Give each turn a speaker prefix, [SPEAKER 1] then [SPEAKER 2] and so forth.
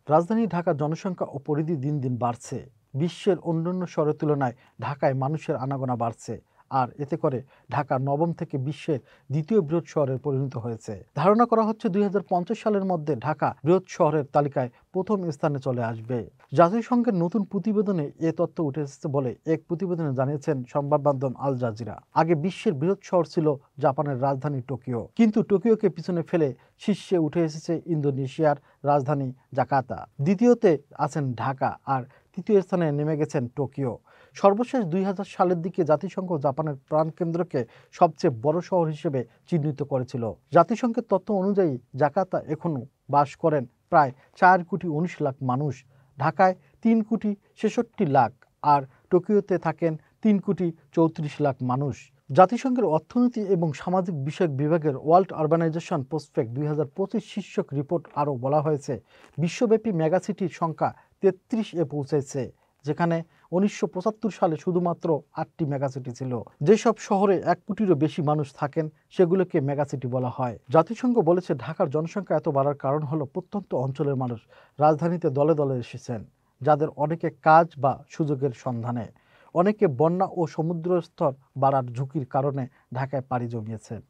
[SPEAKER 1] রাজধানী ঢাকার জনসংখ্যা ও পরিধি দিন দিন বাড়ছে। বিশ্বের অন্যান্য শহরের তুলনায় ঢাকায় মানুষের আনাগোনা বাড়ছে। আর এতে করে ঢাকা নবম থেকে বিশ্বের দ্বিতীয় বৃহৎ শহরে পরিণত হয়েছে। ধারণা করা হচ্ছে ২০৫০ সালের মধ্যে ঢাকা বৃহৎ শহরের তালিকায় প্রথম স্থানে চলে আসবে। জাতিসংঘের নতুন প্রতিবেদনে এ তথ্য উঠে এসেছে বলে এক প্রতিবেদনে জানিয়েছেন সংবাদ মাধ্যম আল জাজিরা। আগে বিশ্বের বৃহৎ শহর ছিল জাপানের রাজধানী টোকিও, কিন্তু টোকিওকে পিছনে ফেলে শীর্ষে উঠে এসেছে ইন্দোনেশিয়ার রাজধানী জাকার্তা। দ্বিতীয়তে আছেন ঢাকা, আর তৃতীয় স্থানে নেমে গেছেন টোকিও। সর্বশেষ ২০০০ সালের দিকে জাতিসংঘ জাপানের প্রাণকেন্দ্রকে সবচেয়ে বড় শহর হিসেবে চিহ্নিত করেছিল। জাতিসংঘের তথ্য অনুযায়ী জাকার্তা এখনও বাস করেন প্রায় ৪,১৯,০০,০০০ মানুষ। ঢাকায় ৩,৬৬,০০,০০০ আর টোকিওতে থাকেন ৩,৩৪,০০,০০০ মানুষ। জাতিসংঘের অর্থনীতি এবং সামাজিক বিষয়ক বিভাগের ওয়ার্ল্ড আরবানাইজেশন প্রসপেক্ট ২০২৫ শীর্ষক রিপোর্ট আরও বলা হয়েছে, বিশ্বব্যাপী মেগাসিটির সংখ্যা ৩৩-এ পৌঁছেছে, যেখানে ১৯৭৫ সালে শুধুমাত্র ৮টি মেগাসিটি ছিল। যেসব শহরে ১ কোটিরও বেশি মানুষ থাকেন সেগুলোকে মেগাসিটি বলা হয়। জাতিসংঘ বলেছে, ঢাকার জনসংখ্যা এত বাড়ার কারণ হলো প্রত্যন্ত অঞ্চলের মানুষ রাজধানীতে দলে দলে এসেছেন, যাদের অনেকে কাজ বা সুযোগের সন্ধানে, অনেকে বন্যা ও সমুদ্রস্তর বাড়ার ঝুঁকির কারণে ঢাকায় পাড়ি জমিয়েছেন।